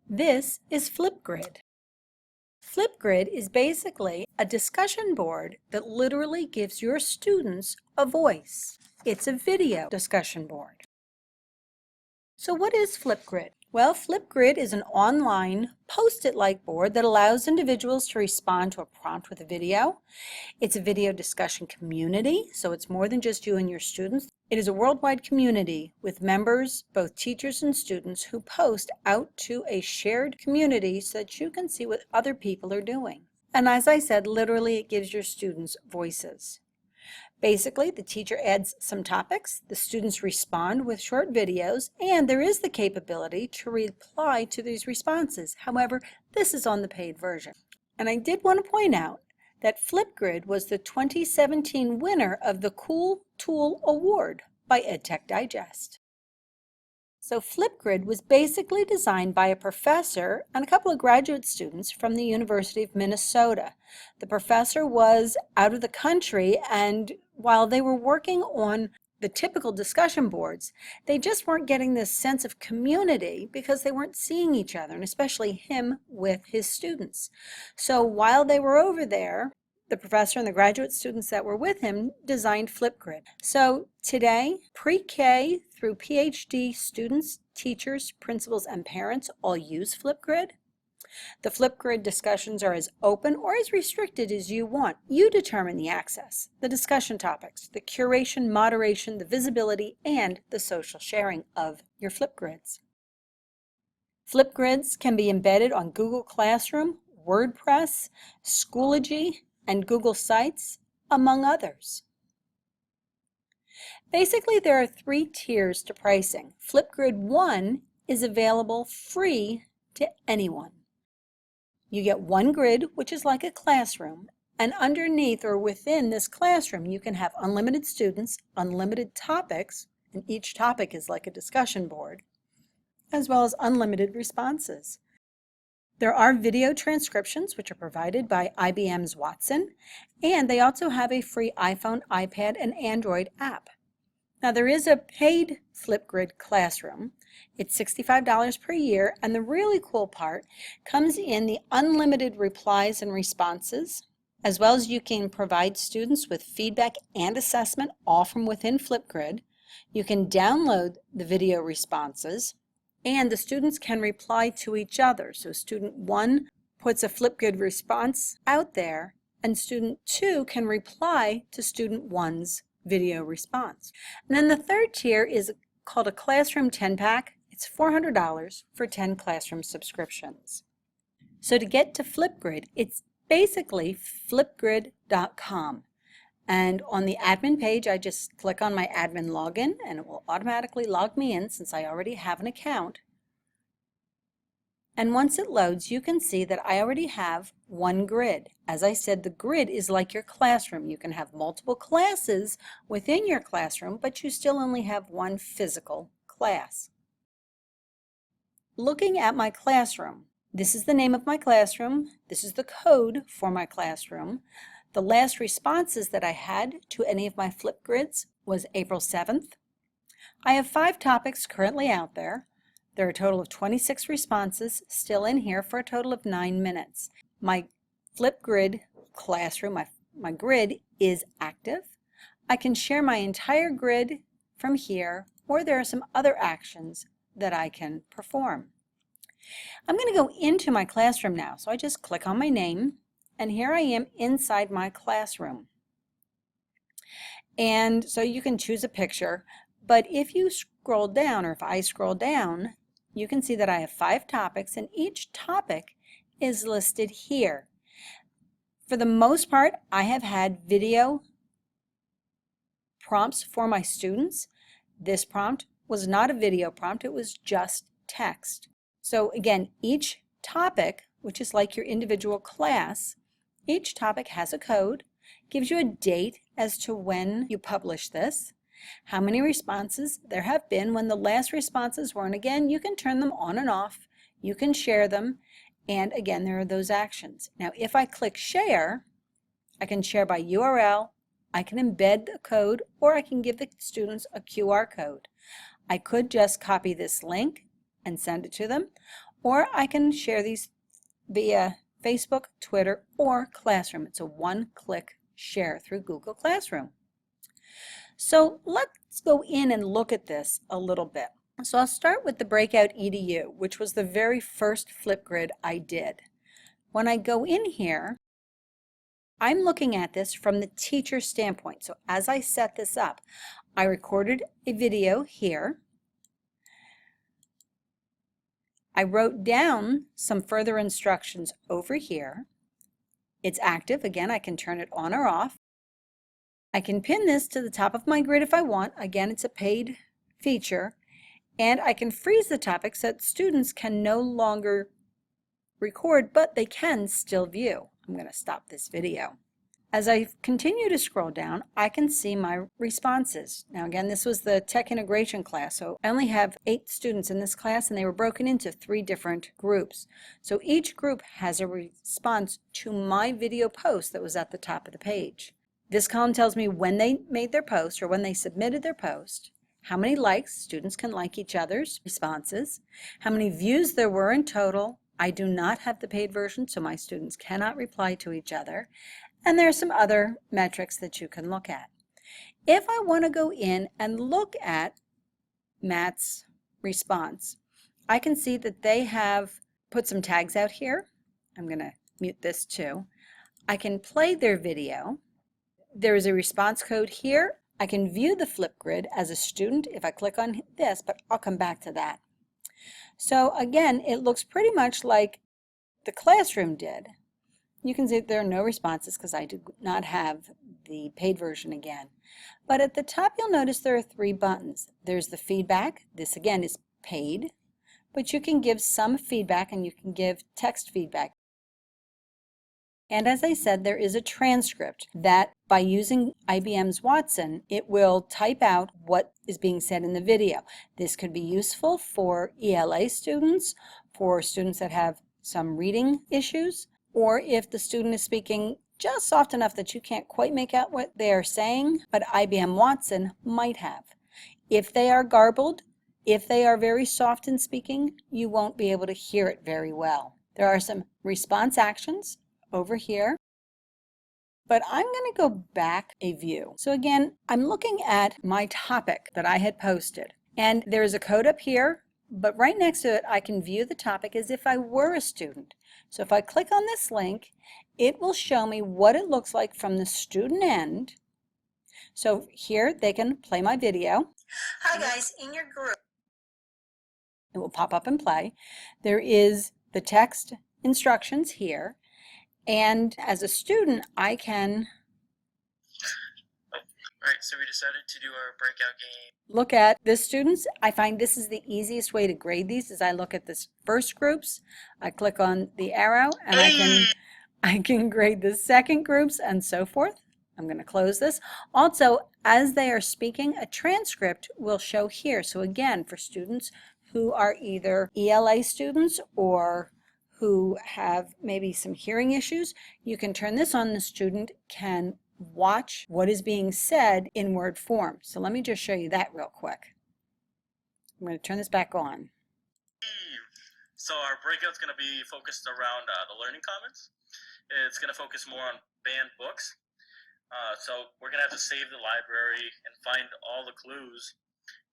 This is Flipgrid. Flipgrid is basically a discussion board that literally gives your students a voice. It's a video discussion board. So what is Flipgrid? Well, Flipgrid is an online post-it-like board that allows individuals to respond to a prompt with a video. It's a video discussion community, so it's more than just you and your students. It is a worldwide community with members, both teachers and students, who post out to a shared community so that you can see what other people are doing. And as I said, literally it gives your students voices. Basically, the teacher adds some topics, the students respond with short videos, and there is the capability to reply to these responses. However, this is on the paid version. And I did want to point out that Flipgrid was the 2017 winner of the Cool Tool Award by EdTech Digest. So Flipgrid was basically designed by a professor and a couple of graduate students from the University of Minnesota. The professor was out of the country, and while they were working on the typical discussion boards, they just weren't getting this sense of community because they weren't seeing each other, and especially him with his students. So while they were over there, the professor and the graduate students that were with him designed Flipgrid. So today, pre-K through PhD students, teachers, principals, and parents all use Flipgrid. The Flipgrid discussions are as open or as restricted as you want. You determine the access, the discussion topics, the curation, moderation, the visibility, and the social sharing of your Flipgrids. Flipgrids can be embedded on Google Classroom, WordPress, Schoology, and Google Sites, among others. Basically, there are 3 tiers to pricing. Flipgrid 1 is available free to anyone. You get 1 grid, which is like a classroom, and underneath or within this classroom, you can have unlimited students, unlimited topics, and each topic is like a discussion board, as well as unlimited responses. There are video transcriptions, which are provided by IBM's Watson, and they also have a free iPhone, iPad, and Android app. Now, there is a paid Flipgrid classroom. It's $65 per year, and the really cool part comes in the unlimited replies and responses, as well as you can provide students with feedback and assessment, all from within Flipgrid. You can download the video responses, and the students can reply to each other. So student 1 puts a Flipgrid response out there, and student 2 can reply to student 1's video response. And then the 3rd tier is called a Classroom 10-pack. It's $400 for 10 classroom subscriptions. So to get to Flipgrid, it's basically flipgrid.com. And on the admin page, I just click on my admin login, and it will automatically log me in since I already have an account. And once it loads, you can see that I already have 1 grid. As I said, the grid is like your classroom. You can have multiple classes within your classroom, but you still only have 1 physical class. Looking at my classroom, this is the name of my classroom. This is the code for my classroom. The last responses that I had to any of my Flipgrids was April 7th. I have 5 topics currently out there. There are a total of 26 responses still in here for a total of 9 minutes. My Flipgrid classroom, my grid is active. I can share my entire grid from here, or there are some other actions that I can perform. I'm going to go into my classroom now, so I just click on my name, and here I am inside my classroom. And so you can choose a picture, but if you scroll down, or if I scroll down, you can see that I have 5 topics, and each topic is listed here. For the most part, I have had video prompts for my students. This prompt was not a video prompt, it was just text. So again, each topic, which is like your individual class, each topic has a code, gives you a date as to when you publish this, how many responses there have been, when the last responses were, and again, you can turn them on and off, you can share them, and again, there are those actions. Now, if I click share, I can share by URL, I can embed the code, or I can give the students a QR code. I could just copy this link and send it to them, or I can share these via Facebook, Twitter, or Classroom. It's a one-click share through Google Classroom. So let's go in and look at this a little bit. So I'll start with the Breakout EDU, which was the very first Flipgrid I did. When I go in here, I'm looking at this from the teacher standpoint. So as I set this up, I recorded a video here. I wrote down some further instructions over here. It's active. Again, I can turn it on or off. I can pin this to the top of my grid if I want. Again, it's a paid feature. And I can freeze the topic so that students can no longer record, but they can still view. I'm going to stop this video. As I continue to scroll down, I can see my responses. Now again, this was the tech integration class, so I only have 8 students in this class, and they were broken into 3 different groups. So each group has a response to my video post that was at the top of the page. This column tells me when they made their post or when they submitted their post, how many likes, students can like each other's responses, how many views there were in total. I do not have the paid version, so my students cannot reply to each other. And there are some other metrics that you can look at. If I want to go in and look at Matt's response, I can see that they have put some tags out here. I'm going to mute this too. I can play their video. There is a response code here. I can view the Flipgrid as a student if I click on this, but I'll come back to that. So again, it looks pretty much like the classroom did. You can see there are no responses because I do not have the paid version again. But at the top, you'll notice there are 3 buttons. There's the feedback. This again is paid, but you can give some feedback and you can give text feedback. And as I said, there is a transcript that by using IBM's Watson, it will type out what is being said in the video. This could be useful for ELA students, for students that have some reading issues, or if the student is speaking just soft enough that you can't quite make out what they are saying, but IBM Watson might have. If they are garbled, if they are very soft in speaking, you won't be able to hear it very well. There are some response actions over here, but I'm going to go back a view. So again, I'm looking at my topic that I had posted, and there's a code up here, but right next to it I can view the topic as if I were a student. So if I click on this link, it will show me what it looks like from the student end. So here they can play my video. Hi guys, in your group. It will pop up and play. There is the text instructions here. And as a student, I can Alright, so we decided to do our breakout game. Look at the students. I find this is the easiest way to grade these is I look at this first groups, I click on the arrow, and I can grade the second groups and so forth. I'm going to close this. Also, as they are speaking, a transcript will show here. So again, for students who are either ELA students or who have maybe some hearing issues, you can turn this on. The student can watch what is being said in word form. So let me just show you that real quick. I'm going to turn this back on. So our breakout's going to be focused around the learning commons. It's going to focus more on banned books. So we're going to have to save the library and find all the clues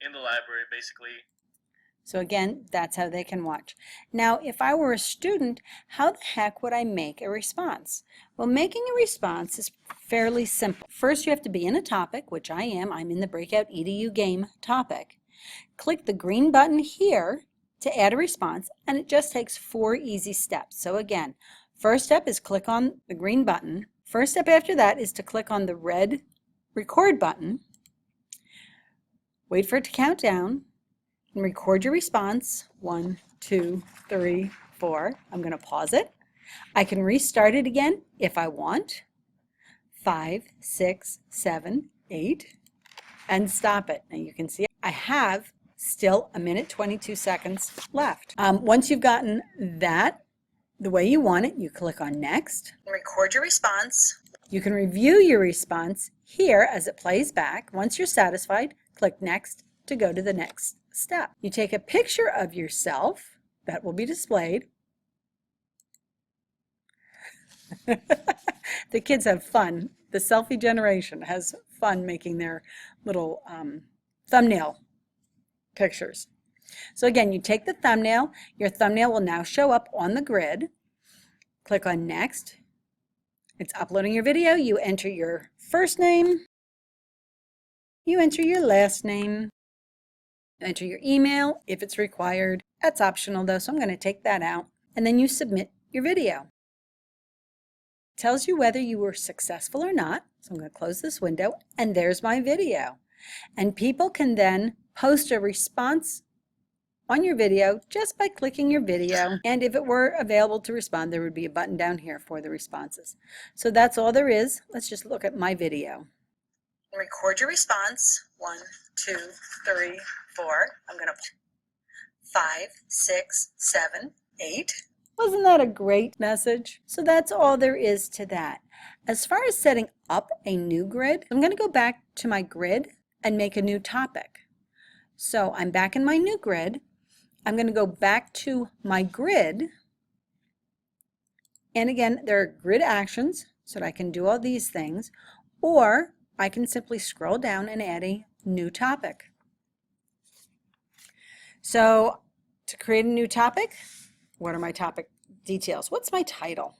in the library, basically. So again, that's how they can watch. Now, if I were a student, how the heck would I make a response? Well, making a response is fairly simple. First, you have to be in a topic, which I am. I'm in the Breakout EDU game topic. Click the green button here to add a response, and it just takes 4 easy steps. So again, first step is click on the green button. First step after that is to click on the red record button. Wait for it to count down. And record your response. 1, 2, 3, 4. I'm going to pause it. I can restart it again if I want. 5, 6, 7, 8, and stop it. Now you can see I have still 1 minute 22 seconds left. Once you've gotten that the way you want it, you click on next. Record your response. You can review your response here as it plays back. Once you're satisfied, click next to go to the next step. You take a picture of yourself that will be displayed. The kids have fun. The selfie generation has fun making their little thumbnail pictures. So again, you take the thumbnail. Your thumbnail will now show up on the grid. Click on Next. It's uploading your video. You enter your first name. You enter your last name. You enter your email if it's required. That's optional though, so I'm going to take that out. And then you submit your video. It tells you whether you were successful or not. So I'm going to close this window, and there's my video. And people can then post a response on your video just by clicking your video. And if it were available to respond, there would be a button down here for the responses. So that's all there is. Let's just look at my video. Record your response. 1, 2, 3, 4. I'm going to 5, 6, 7, 8. Wasn't that a great message? So that's all there is to that. As far as setting up a new grid, I'm going to go back to my grid and make a new topic. So I'm back in my new grid. I'm going to go back to my grid. And again, there are grid actions so that I can do all these things, or I can simply scroll down and add a new topic. So to create a new topic, what are my topic details? What's my title?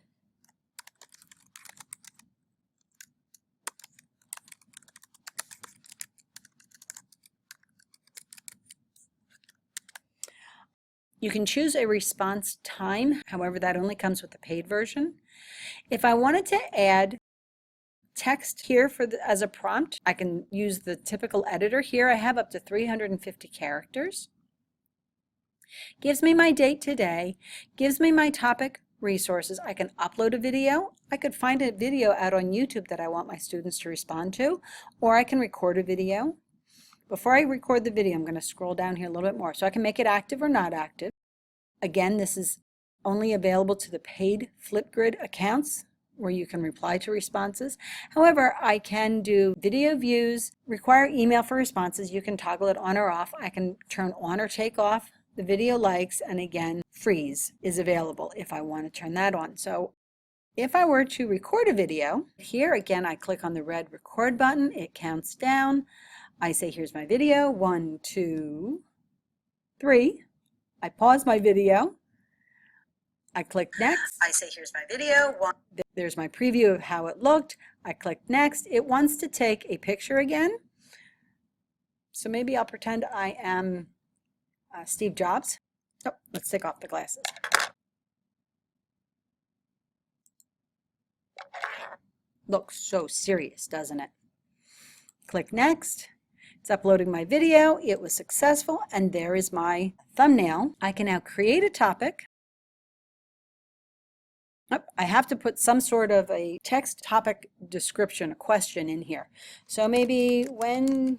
You can choose a response time, however, that only comes with the paid version. If I wanted to add text here as a prompt, I can use the typical editor here. I have up to 350 characters. Gives me my date today, gives me my topic resources. I can upload a video. I could find a video out on YouTube that I want my students to respond to, or I can record a video. Before I record the video, I'm going to scroll down here a little bit more. So I can make it active or not active. Again, this is only available to the paid Flipgrid accounts where you can reply to responses. However, I can do video views, require email for responses. You can toggle it on or off. I can turn on or take off the video likes, and again, freeze is available if I want to turn that on. So if I were to record a video, here again I click on the red record button, it counts down. I say here's my video, 1, 2, 3. I pause my video. I click next. I say here's my video. There's my preview of how it looked. I click next. It wants to take a picture again. So maybe I'll pretend I am Steve Jobs. Oh, let's take off the glasses. Looks so serious, doesn't it? Click next. It's uploading my video. It was successful, and there is my thumbnail. I can now create a topic. Oh, I have to put some sort of a text topic description, a question in here. So maybe when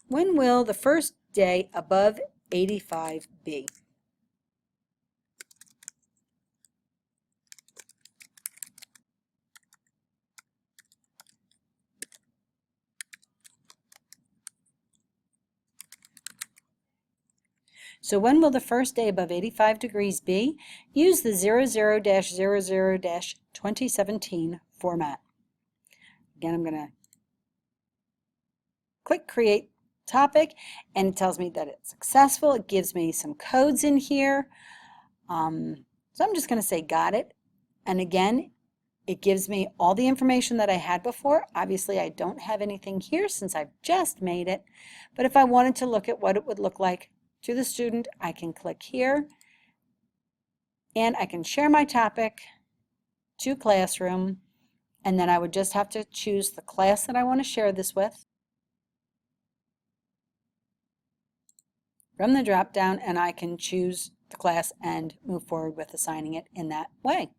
will the first day above 85 be? So when will the first day above 85 degrees be? Use the 00-00-2017 format. Again, I'm going to click Create Topic, and it tells me that it's successful. It gives me some codes in here. So I'm just going to say got it. And again, it gives me all the information that I had before. Obviously, I don't have anything here since I've just made it. But if I wanted to look at what it would look like to the student, I can click here, and I can share my topic to Classroom, and then I would just have to choose the class that I want to share this with from the drop down, and I can choose the class and move forward with assigning it in that way.